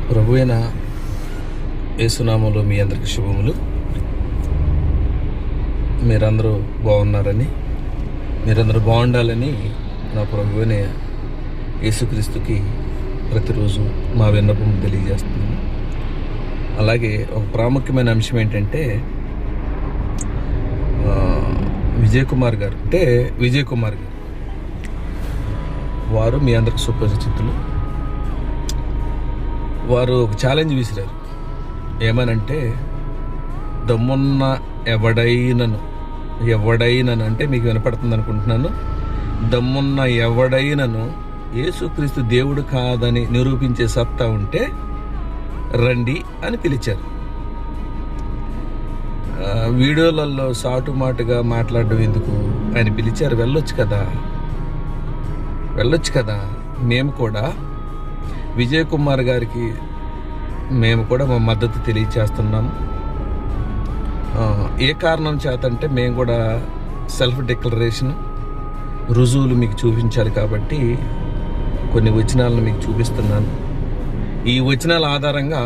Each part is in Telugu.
ప్రభువైన యేసునామములో మీ అందరికి శుభములు. మీరందరూ బాగున్నారని, మీరందరూ బాగుండాలని నా ప్రభువైన యేసుక్రీస్తుకి ప్రతిరోజు మా విన్నపం తెలియజేస్తున్నాను. అలాగే ఒక ప్రాముఖ్యమైన అంశం ఏంటంటే విజయ్ కుమార్ గారు వారు మీ అందరికి సుపరిచితులు. వారు ఒక ఛాలెంజ్ విసిరారు. ఏమనంటే, దమ్మున్న ఎవడైనను అంటే మీకు వినపడుతుంది అనుకుంటున్నాను, దమ్మున్న ఎవడైనను యేసుక్రీస్తు దేవుడు కాదని నిరూపించే సత్తా ఉంటే రండి అని పిలిచారు. వీడియోలలో సాటుమాటుగా మాట్లాడడం ఎందుకు, ఆయన పిలిచారు, వెళ్ళొచ్చు కదా. మేము కూడా విజయ్ కుమార్ గారికి మా మద్దతు తెలియచేస్తున్నాము. ఏ కారణం చేతంటే మేము కూడా సెల్ఫ్ డిక్లరేషన్ రుజువులు మీకు చూపించాలి కాబట్టి కొన్ని వచనాలను మీకు చూపిస్తున్నాను. ఈ వచనాల ఆధారంగా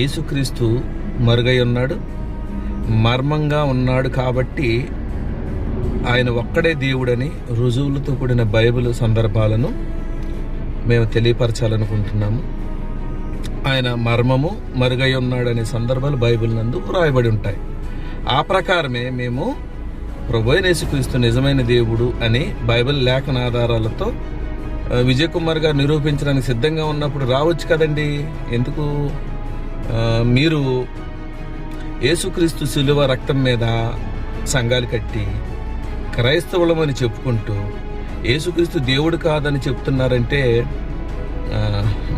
యేసుక్రీస్తు మరుగై ఉన్నాడు, మర్మంగా ఉన్నాడు కాబట్టి ఆయన ఒక్కడే దేవుడని రుజువులతో కూడిన బైబిల్ సందర్భాలను మేము తెలియపరచాలనుకుంటున్నాము. ఆయన మర్మము, మరుగై ఉన్నాడనే సందర్భాలు బైబిల్ నందు వ్రాయబడి ఉంటాయి. ఆ ప్రకారమే మేము ప్రభువైన యేసుక్రీస్తు నిజమైన దేవుడు అని బైబిల్ లేఖన ఆధారాలతో విజయ్ కుమార్ గారు నిరూపించడానికి సిద్ధంగా ఉన్నప్పుడు రావచ్చు కదండి. ఎందుకు మీరు యేసుక్రీస్తు శిలువ రక్తం మీద సంఘాలు కట్టి క్రైస్తవులమని చెప్పుకుంటూ యేసుక్రీస్తు దేవుడు కాదని చెప్తున్నారంటే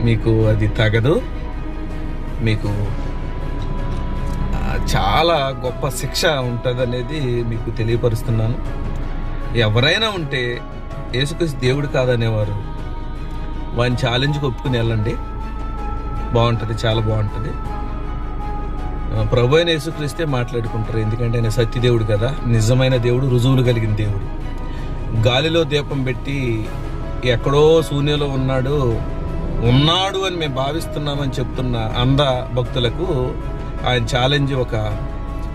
మీకు అది తగదు. మీకు చాలా గొప్ప శిక్ష ఉంటుందనేది మీకు తెలియపరుస్తున్నాను. ఎవరైనా ఉంటే యేసుక్రీస్తు దేవుడు కాదనేవారు వాని ఛాలెంజ్కి ఒప్పుకుని వెళ్ళండి, బాగుంటుంది, చాలా బాగుంటుంది. ప్రభు అయిన యేసుక్రీస్తే మాట్లాడుకుంటారు, ఎందుకంటే ఆయన సత్యదేవుడు కదా, నిజమైన దేవుడు, రుజువులు కలిగిన దేవుడు. గాలిలో దీపం పెట్టి ఎక్కడో శూన్యంలో ఉన్నాడు అని మేము భావిస్తున్నామని చెప్తున్న అంధ భక్తులకు ఆయన ఛాలెంజ్ ఒక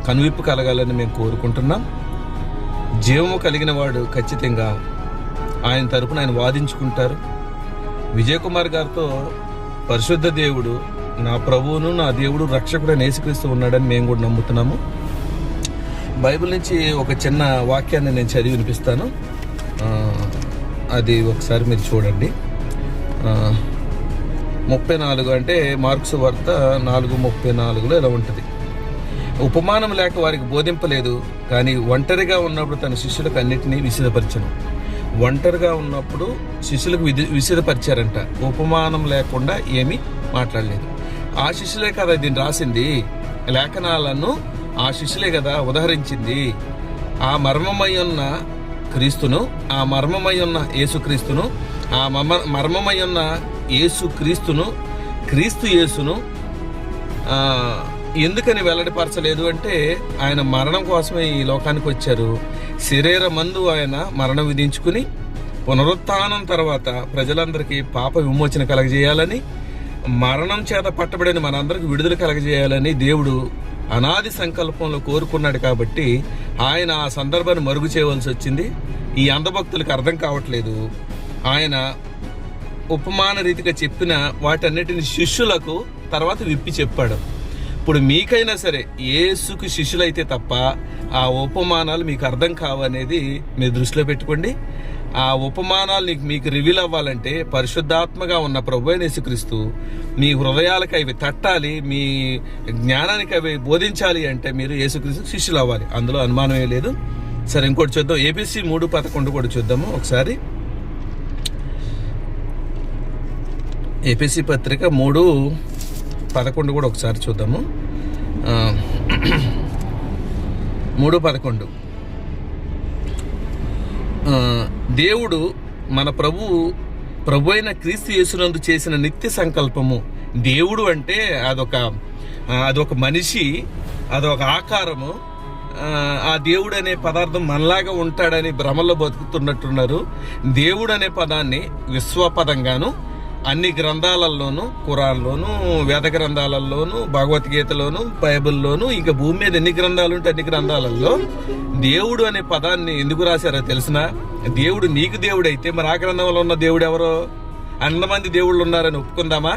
కనువిప్పు కలగాలని మేము కోరుకుంటున్నాం. జీవము కలిగిన వాడు ఖచ్చితంగా ఆయన తరపున ఆయన వాదించుకుంటారు. విజయ్ కుమార్ గారితో పరిశుద్ధ దేవుడు, నా ప్రభువును, నా దేవుడు, రక్షకుడు యేసుక్రీస్తు ఉన్నాడని మేము కూడా నమ్ముతున్నాము. బైబిల్ నుంచి ఒక చిన్న వాక్యాన్ని నేను చదివి వినిపిస్తాను. అది ఒకసారి మీరు చూడండి. 34 అంటే మార్క్స్ వార్త 4:34 ఇలా ఉంటుంది. ఉపమానం లేక వారికి బోధింపలేదు, కానీ ఒంటరిగా ఉన్నప్పుడు తన శిష్యులకు అన్నిటినీ విసిదపరిచను. ఒంటరిగా ఉన్నప్పుడు శిష్యులకు విసిదపరిచారంట, ఉపమానం లేకుండా ఏమీ మాట్లాడలేదు. ఆ శిష్యులే కదా దీన్ని రాసింది, లేఖనాలను ఆ శిష్యులే కదా ఉదహరించింది. ఆ మర్మమై ఉన్న క్రీస్తును, ఆ మర్మమై ఉన్న యేసుక్రీస్తును, ఆ మర్మమై ఉన్న యేసుక్రీస్తును, క్రీస్తు యేసును ఎందుకని వెల్లడిపరచలేదు అంటే, ఆయన మరణం కోసమే ఈ లోకానికి వచ్చారు. శరీరమందు ఆయన మరణం విధించుకుని పునరుత్థానం తర్వాత ప్రజలందరికీ పాప విమోచన కలగజేయాలని, మరణం చేత పట్టబడిన మనందరికి విడుదల కలగజేయాలని దేవుడు అనాది సంకల్పంలో కోరుకున్నాడు. కాబట్టి ఆయన ఆ సందర్భాన్ని మరుగు చేయవలసి వచ్చింది. ఈ అంధభక్తులకు అర్థం కావట్లేదు. ఆయన ఉపమాన రీతిగా చెప్పిన వాటన్నిటిని శిష్యులకు తర్వాత విప్పి చెప్పాడు. ఇప్పుడు మీకైనా సరే యేసుకు శిష్యులైతే తప్ప ఆ ఉపమానాలు మీకు అర్థం కావనేది మీరు దృష్టిలో పెట్టుకోండి. ఆ ఉపమానాలు మీకు రివీల్ అవ్వాలంటే పరిశుద్ధాత్మగా ఉన్న ప్రభువైన యేసుక్రీస్తు మీ హృదయాలకు అవి తట్టాలి, మీ జ్ఞానానికి అవి బోధించాలి అంటే మీరు యేసుక్రీస్తు శిష్యులు అవ్వాలి, అందులో అనుమానమే లేదు. సరే, ఇంకోటి చూద్దాం. ఏబిసి 3:11 కూడా చూద్దాము ఒకసారి. ఏపీసీ పత్రిక 3:11 కూడా ఒకసారి చూద్దాము. 3:11 దేవుడు మన ప్రభు అయిన క్రీస్తు యేసునందు చేసిన నిత్య సంకల్పము. దేవుడు అంటే అదొక మనిషి, అదొక ఆకారము. ఆ దేవుడు అనే పదార్థం మనలాగా ఉంటాడని భ్రమలో బతుకుతున్నట్టున్నారు. దేవుడు అనే పదాన్ని విశ్వపదంగాను, అన్ని గ్రంథాలలోనూ, ఖురాన్లోను, వేద గ్రంథాలలోను, భగవద్గీతలోను, బైబిల్లోను, ఇంకా భూమి మీద ఎన్ని గ్రంథాలు ఉంటే అన్ని గ్రంథాలలో దేవుడు అనే పదాన్ని ఎందుకు రాశారో తెలిసిన? దేవుడు నీకు దేవుడు అయితే మరి ఆ గ్రంథంలో ఉన్న దేవుడు ఎవరో? అంతమంది దేవుళ్ళు ఉన్నారని ఒప్పుకుందామా?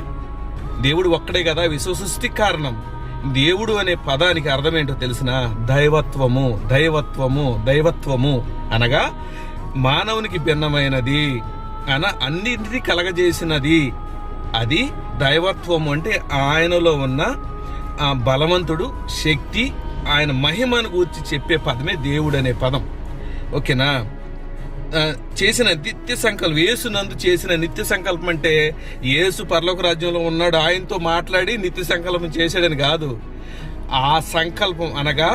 దేవుడు ఒక్కడే కదా విశ్వసృష్టికి కారణం. దేవుడు అనే పదానికి అర్థం ఏంటో తెలిసిన? దైవత్వము, దైవత్వము, దైవత్వము అనగా మానవునికి భిన్నమైనది అన్నింటినీ కలగజేసినది. అది దైవత్వము అంటే ఆయనలో ఉన్న ఆ బలవంతుడు, శక్తి, ఆయన మహిమను గురించి చెప్పే పదమే దేవుడు అనే పదం. ఓకేనా? చేసిన నిత్య సంకల్పం, యేసునందు చేసిన నిత్య సంకల్పం అంటే యేసు పరలోక రాజ్యంలో ఉన్నాడు, ఆయనతో మాట్లాడి నిత్య సంకల్పం చేశాడని కాదు. ఆ సంకల్పం అనగా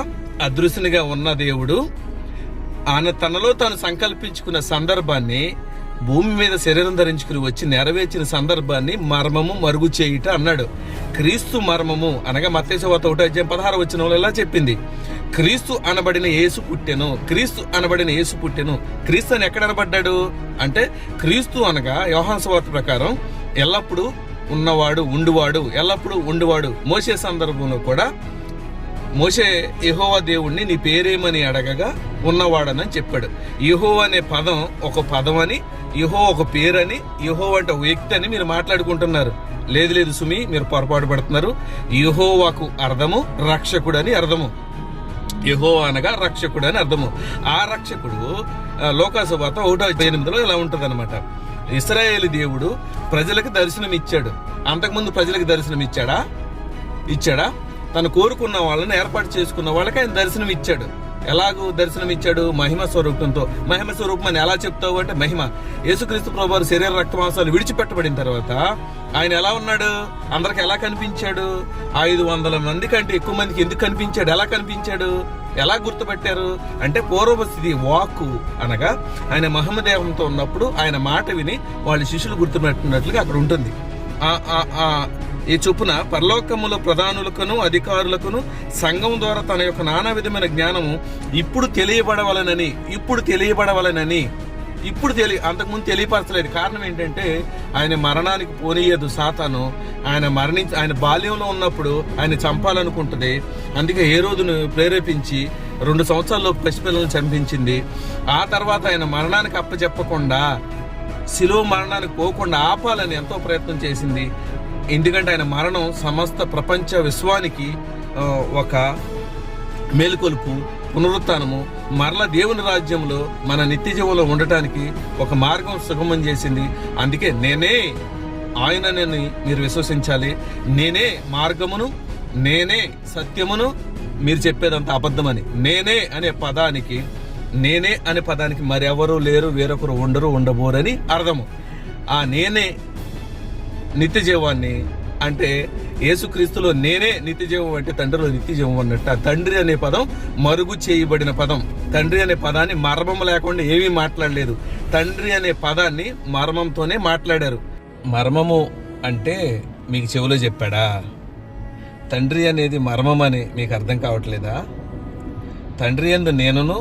అదృశ్యునిగా ఉన్న దేవుడు ఆయన తనలో తాను సంకల్పించుకున్న సందర్భాన్ని భూమి మీద శరీరం ధరించుకుని వచ్చి నెరవేర్చిన సందర్భాన్ని మర్మము మరుగు చేయుట అన్నాడు. క్రీస్తు మర్మము అనగా మత్తయి 1:16 ఇలా చెప్పింది. క్రీస్తు అనబడిన యేసు పుట్టెను, క్రీస్తు అనబడిన యేసు పుట్టెను. క్రీస్తు అని ఎక్కడ అనబడ్డాడు అంటే, క్రీస్తు అనగా యోహాను సువార్త ప్రకారం ఎల్లప్పుడూ ఉన్నవాడు, ఉండువాడు, ఎల్లప్పుడూ ఉండువాడు. మోసే సందర్భంలో కూడా మోసే యెహోవా దేవుణ్ణి నీ పేరేమని అడగగా ఉన్నవాడనని చెప్పాడు. యెహోవా అనే పదం ఒక పదం అని, యెహోవా ఒక పేరని, యెహోవా అంటే ఒక వ్యక్తి అని మీరు మాట్లాడుకుంటున్నారు. లేదు సుమి, మీరు పొరపాటు పడుతున్నారు. యెహోవాకు అర్థము రక్షకుడు అని అర్థము. యెహోవా అనగా రక్షకుడు అని అర్థము. ఆ రక్షకుడు లోకాసు వార్త 1:8 ఇలా ఉంటది అనమాట. ఇశ్రాయేలు దేవుడు ప్రజలకు దర్శనం ఇచ్చాడు. అంతకుముందు ప్రజలకు దర్శనం ఇచ్చాడా? తను కోరుకున్న వాళ్ళని ఏర్పాటు చేసుకున్న వాళ్ళకి ఆయన దర్శనం ఇచ్చాడు. ఎలాగూ దర్శనం ఇచ్చాడు? మహిమ స్వరూపంతో. మహిమ స్వరూపం అని ఎలా చెప్తావు అంటే, మహిమ యేసుక్రీస్తు ప్రభువారు శరీర రక్తమాంసాలు విడిచిపెట్టబడిన తర్వాత ఆయన ఎలా ఉన్నాడు? అందరికి ఎలా కనిపించాడు? 500 మంది కంటే ఎక్కువ మందికి ఎందుకు కనిపించాడు? ఎలా కనిపించాడు? ఎలా గుర్తుపెట్టారు అంటే, పూర్వ స్థితి వాక్కు అనగా ఆయన మహిమదేవంతో ఉన్నప్పుడు ఆయన మాట విని వాళ్ళ శిష్యులు గుర్తుపెట్టినట్లుగా అక్కడ ఉంటుంది. ఈ చొప్పున పరలోకములో ప్రధానులకును అధికారులకును సంఘం ద్వారా తన యొక్క నానా విధమైన జ్ఞానము ఇప్పుడు అంతకుముందు తెలియపరచలేదు. కారణం ఏంటంటే ఆయన మరణానికి పోనీయదు సాతాను. ఆయన బాల్యంలో ఉన్నప్పుడు ఆయన చంపాలనుకుంటుంది. అందుకే హేరోదును ప్రేరేపించి 2 సంవత్సరాల్లో పసిపిల్లలను చంపించింది. ఆ తర్వాత ఆయన మరణానికి అప్పచెప్పకుండా, శిలువ మరణానికి పోకుండా ఆపాలని ఎంతో ప్రయత్నం చేసింది. ఎందుకంటే ఆయన మరణం సమస్త ప్రపంచ విశ్వానికి ఒక మేలుకొలుపు, పునరుత్థానము, మరల దేవుని రాజ్యంలో మన నిత్య జీవంలో ఉండటానికి ఒక మార్గం సుగమం చేసింది. అందుకే నేనే ఆయనని మీరు విశ్వసించాలి. నేనే మార్గమును, నేనే సత్యమును, మీరు చెప్పేదంత అబద్ధమని. నేనే అనే పదానికి మరెవరూ లేరు, వేరొకరు ఉండరు, ఉండబోరని అర్థము. ఆ నేనే నిత్య జీవాన్ని అంటే యేసుక్రీస్తులో నేనే నిత్య జీవం అంటే తండ్రిలో నిత్య జీవం అన్నట్టు. ఆ తండ్రి అనే పదం మరుగు చేయబడిన పదం. తండ్రి అనే పదాన్ని మర్మం లేకుండా ఏమీ మాట్లాడలేదు. తండ్రి అనే పదాన్ని మర్మంతోనే మాట్లాడారు. మర్మము అంటే మీకు చెవిలో చెప్పాడా? తండ్రి అనేది మర్మం అని మీకు అర్థం కావట్లేదా? తండ్రి యందు నేనును,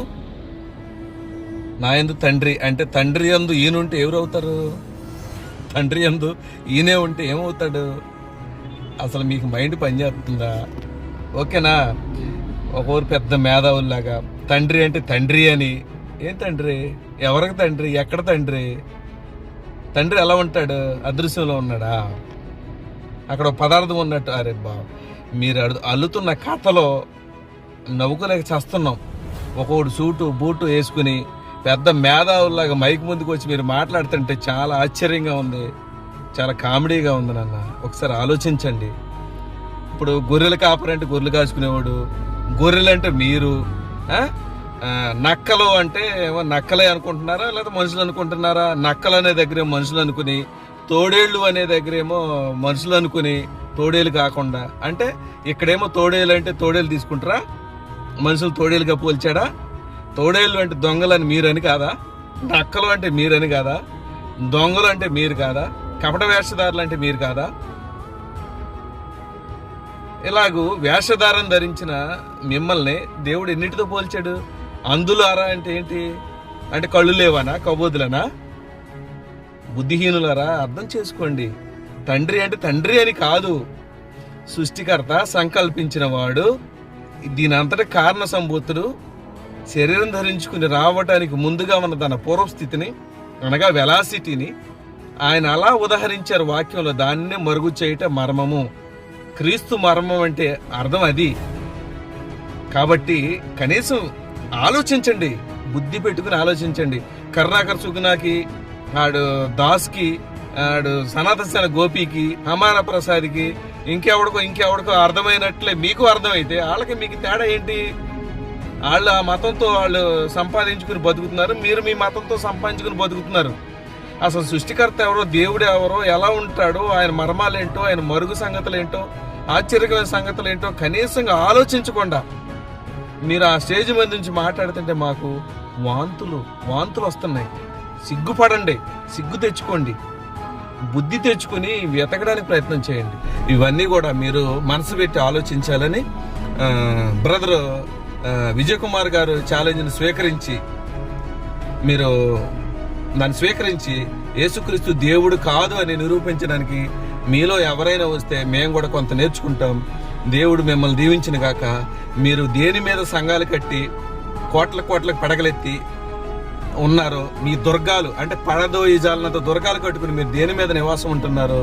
నా యందు తండ్రి అంటే, తండ్రి యందు ఈయనుంటే ఎవరవుతారు? తండ్రి యందు ఈయనే ఉంటే ఏమవుతాడు? అసలు మీకు మైండ్ పనిచేస్తుందా? ఓకేనా? ఒకరు పెద్ద మేధావుల్లాగా తండ్రి అంటే తండ్రి అని. ఏం తండ్రి? ఎవరికి తండ్రి? ఎక్కడ తండ్రి? తండ్రి ఎలా ఉంటాడు? అదృశ్యంలో ఉన్నాడా? అక్కడ పదార్థం ఉన్నట్టు. అరే మీరు అల్లుతున్న కథలో నవ్వుకోలేక చేస్తున్నాం. ఒకడు సూటు బూటు వేసుకుని పెద్ద మేధావుల్లాగా మైక్ ముందుకు వచ్చి మీరు మాట్లాడుతుంటే చాలా ఆశ్చర్యంగా ఉంది, చాలా కామెడీగా ఉంది. నాన్న ఒకసారి ఆలోచించండి. ఇప్పుడు గొర్రెల కాపరంటే గొర్రెలు కాచుకునేవాడు, గొర్రెలు అంటే మీరు, నక్కలు అంటే ఏమో నక్కలే అనుకుంటున్నారా లేదా మనుషులు అనుకుంటున్నారా? నక్కలు అనే దగ్గర మనుషులు అనుకుని, తోడేళ్ళు అనే దగ్గరేమో మనుషులు అనుకుని తోడేలు కాకుండా, అంటే ఇక్కడేమో తోడేలు అంటే తోడేలు తీసుకుంటారా? మనుషులు తోడేలుగా పోల్చాడా? తోడేళ్ళు అంటే దొంగలని మీరని కాదా? నక్కలు అంటే మీరని కాదా? దొంగలు అంటే మీరు కాదా? కపట వేషధారులు అంటే మీరు కాదా? ఇలాగూ వేషధారం ధరించిన మిమ్మల్ని దేవుడు ఎన్నిటితో పోల్చాడు? అందులారా అంటే ఏంటి? అంటే కళ్ళు లేవనా? కబోదులనా? బుద్ధిహీనులారా అర్థం చేసుకోండి. తండ్రి అంటే తండ్రి అని కాదు, సృష్టికర్త, సంకల్పించిన వాడు, దీని అంతటి కారణ సంభూతుడు, శరీరం ధరించుకుని రావటానికి ముందుగా ఉన్న తన పూర్వస్థితిని అనగా వెలాసిటీని ఆయన అలా ఉదహరించారు వాక్యంలో. దాన్నే మరుగు చేయట మర్మము. క్రీస్తు మర్మం అంటే అర్థం అది. కాబట్టి కనీసం ఆలోచించండి, బుద్ధి పెట్టుకుని ఆలోచించండి. కరుణాకర్ సుగుణాకి, ఆడు దాస్కి, ఆడు సనాతన గోపికి, హమార ప్రసాద్కి, ఇంకెవడికో అర్థమైనట్లే మీకు అర్థమైతే వాళ్ళకి మీకు తేడా ఏంటి? వాళ్ళు ఆ మతంతో వాళ్ళు సంపాదించుకుని బతుకుతున్నారు, మీరు మీ మతంతో సంపాదించుకుని బతుకుతున్నారు. అసలు సృష్టికర్త ఎవరో, దేవుడు ఎవరో, ఎలా ఉంటాడో, ఆయన మర్మాలేంటో, ఆయన మరుగు సంగతులేంటో, ఆశ్చర్యకరమైన సంగతులేంటో కనీసంగా ఆలోచించకుండా మీరు ఆ స్టేజ్ మీద నుంచి మాట్లాడుతుంటే మాకు వాంతులు వస్తున్నాయి. సిగ్గుపడండి, సిగ్గు తెచ్చుకోండి, బుద్ధి తెచ్చుకుని వెతకడానికి ప్రయత్నం చేయండి. ఇవన్నీ కూడా మీరు మనసు పెట్టి ఆలోచించాలని బ్రదర్ విజయ్ కుమార్ గారు ఛాలెంజ్ని స్వీకరించి, మీరు దాన్ని స్వీకరించి యేసుక్రీస్తు దేవుడు కాదు అని నిరూపించడానికి మీలో ఎవరైనా వస్తే మేము కూడా కొంత నేర్చుకుంటాం. దేవుడు మిమ్మల్ని దీవించిన గాక. మీరు దేని మీద సంఘాలు కట్టి కోట్లకు పడగలెత్తి ఉన్నారో, మీ దుర్గాలు అంటే పడదోయి జాలనంత దుర్గాలు కట్టుకుని మీరు దేని మీద నివాసం ఉంటున్నారో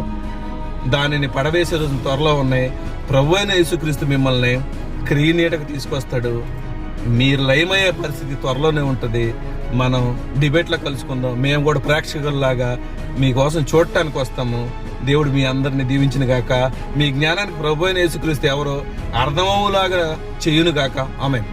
దానిని పడవేసే రోజు త్వరలో ఉన్నాయి. ప్రభు అయిన యేసుక్రీస్తు మిమ్మల్ని క్రీనీటకు తీసుకొస్తాడు. మీరు లయమయ్యే పరిస్థితి త్వరలోనే ఉంటుంది. మనం డిబేట్లో కలుసుకుందాం. మేము కూడా ప్రేక్షకుల్లాగా మీకోసం చూడటానికి వస్తాము. దేవుడు మీ అందరిని దీవించిన గాక. మీ జ్ఞానానికి ప్రభు అయిన యేసుక్రీస్తు ఎవరో అర్థమవులాగా చెయ్యును గాక. ఆమేన్.